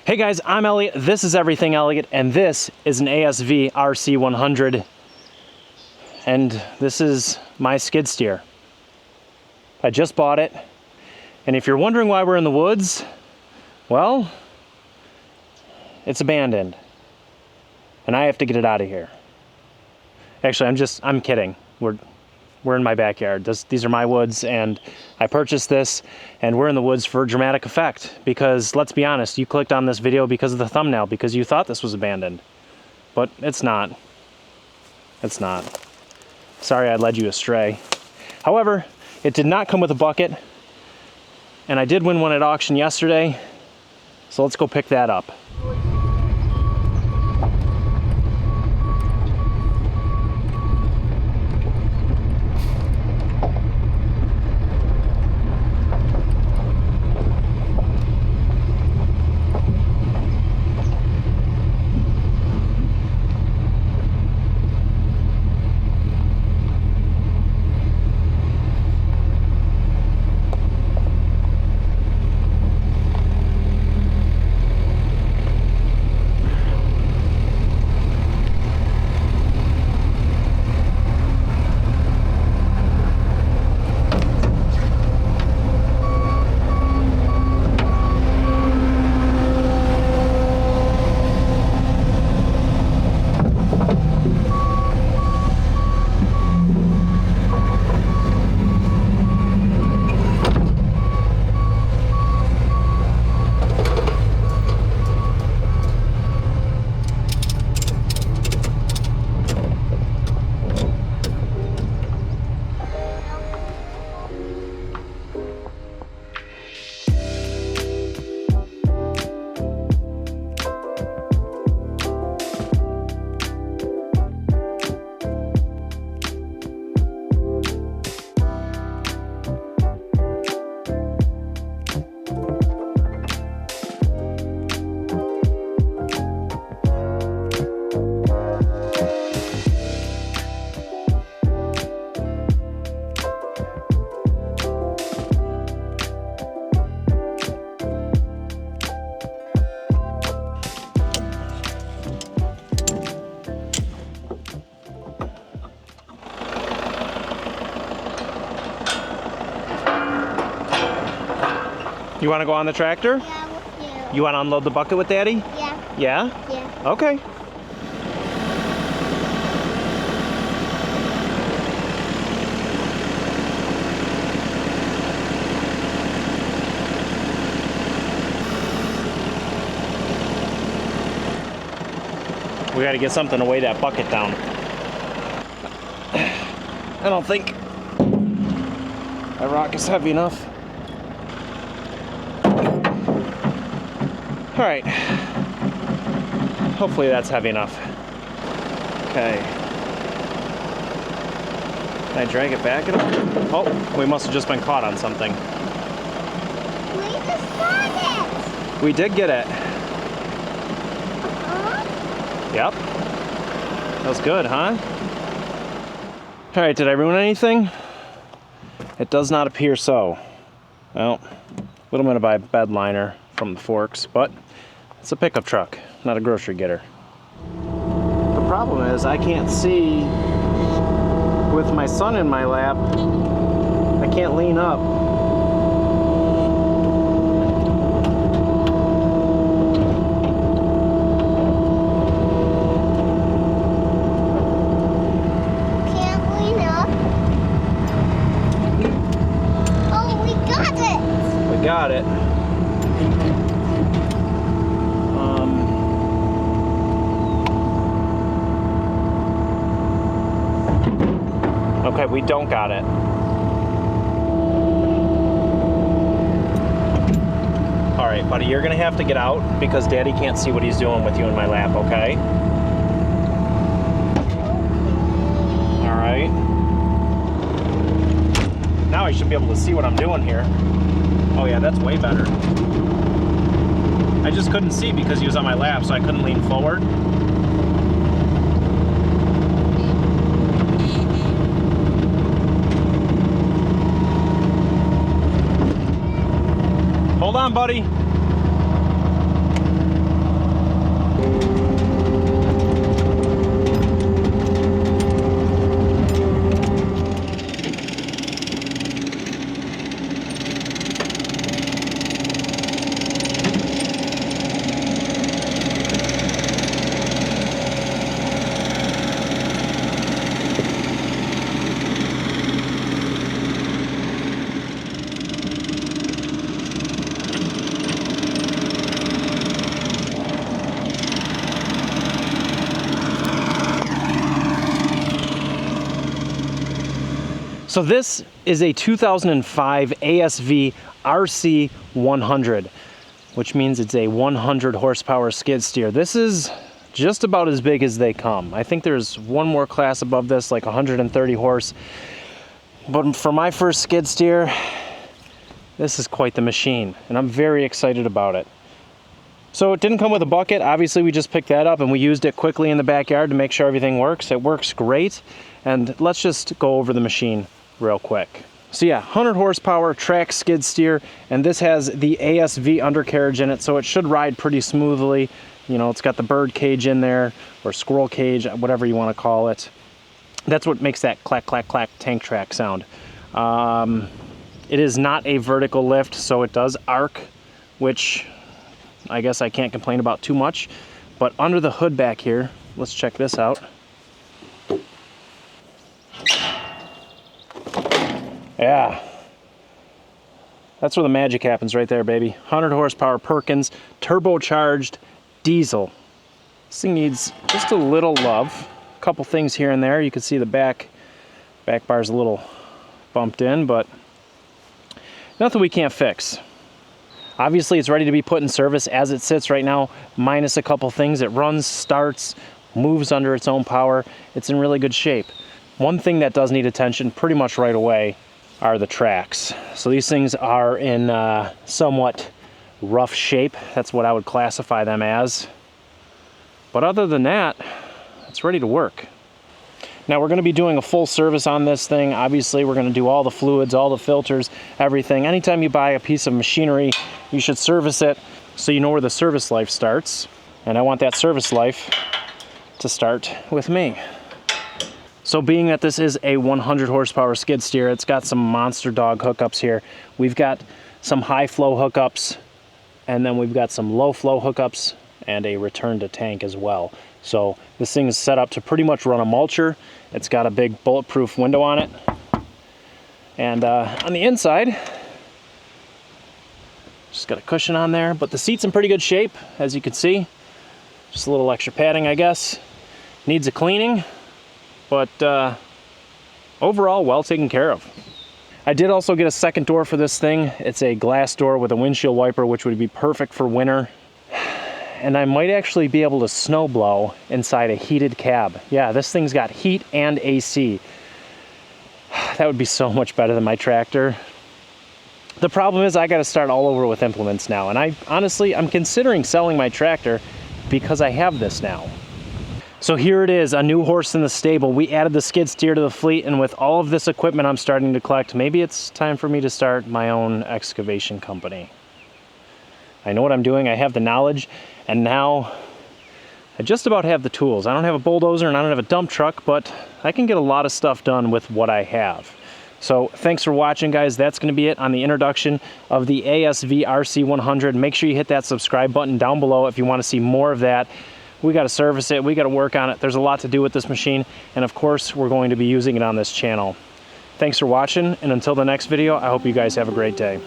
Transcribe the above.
Hey guys, I'm Elliot, this is Everything Elliot, and this is an ASV RC-100, and this is my skid steer. I just bought it, and if you're wondering why we're in the woods, well, it's abandoned, and I have to get it out of here. Actually, I'm kidding. We're in my backyard. These are my woods, and I purchased this, and we're in the woods for dramatic effect, because let's be honest, you clicked on this video because of the thumbnail, because you thought this was abandoned, but it's not. It's not. Sorry I led you astray. However, it did not come with a bucket, and I did win one at auction yesterday, so let's go pick that up. You want to go on the tractor? Yeah, with you. You want to unload the bucket with Daddy? Yeah. Yeah? Yeah. Okay. We got to get something to weigh that bucket down. I don't think that rock is heavy enough. All right, hopefully that's heavy enough. Okay. Can I drag it back at all? Oh, we must have just been caught on something. We just got it. We did get it. Yep. That was good, huh? All right, did I ruin anything? It does not appear so. Well, a little bit of a bed liner from the forks, but it's a pickup truck, not a grocery getter. The problem is I can't see with my son in my lap. I can't lean up. Can't lean up. Oh, we got it. We got it. Okay, we don't got it. All right, buddy, you're gonna have to get out because Daddy can't see what he's doing with you in my lap, okay? All right. Now I should be able to see what I'm doing here. Oh yeah, that's way better. I just couldn't see because he was on my lap, so I couldn't lean forward. Hold on, buddy. So this is a 2005 ASV RC-100, which means it's a 100 horsepower skid steer. This is just about as big as they come. I think there's one more class above this, like 130 horse. But for my first skid steer, this is quite the machine, and I'm very excited about it. So it didn't come with a bucket. Obviously, we just picked that up and we used it quickly in the backyard to make sure everything works. It works great. And let's just go over the machine real quick. So yeah, 100 horsepower track skid steer, and this has the ASV undercarriage in it, so it should ride pretty smoothly. You know, it's got the bird cage in there, or squirrel cage, whatever you want to call it. That's what makes that clack, clack, clack tank track sound. It is not a vertical lift, so it does arc, which I guess I can't complain about too much. But under the hood back here, let's check this out. Yeah, that's where the magic happens right there, baby. 100 horsepower Perkins, turbocharged diesel. This thing needs just a little love. A couple things here and there. You can see the back bar's a little bumped in, but nothing we can't fix. Obviously, it's ready to be put in service as it sits right now, minus a couple things. It runs, starts, moves under its own power. It's in really good shape. One thing that does need attention pretty much right away are the tracks. So these things are in somewhat rough shape. That's what I would classify them as. But other than that, it's ready to work. Now we're going to be doing a full service on this thing. Obviously, we're going to do all the fluids, all the filters, everything. Anytime you buy a piece of machinery, you should service it so you know where the service life starts. And I want that service life to start with me. So being that this is a 100 horsepower skid steer, it's got some monster dog hookups here. We've got some high flow hookups, and then we've got some low flow hookups and a return to tank as well. So this thing is set up to pretty much run a mulcher. It's got a big bulletproof window on it. And on the inside, just got a cushion on there, but the seat's in pretty good shape, as you can see. Just a little extra padding, I guess. Needs a cleaning. But overall, well taken care of. I did also get a second door for this thing. It's a glass door with a windshield wiper, which would be perfect for winter. And I might actually be able to snow blow inside a heated cab. Yeah, this thing's got heat and AC. That would be so much better than my tractor. The problem is I got to start all over with implements now. And I'm considering selling my tractor because I have this now. So here it is, a new horse in the stable. We added the skid steer to the fleet, and with all of this equipment I'm starting to collect, maybe it's time for me to start my own excavation company. I know what I'm doing, I have the knowledge, and now I just about have the tools. I don't have a bulldozer and I don't have a dump truck, but I can get a lot of stuff done with what I have. So thanks for watching, guys. That's going to be it on the introduction of the ASV RC-100. Make sure you hit that subscribe button down below if you want to see more of that. We got to service it, we got to work on it. There's a lot to do with this machine, and of course, we're going to be using it on this channel. Thanks for watching, and until the next video, I hope you guys have a great day.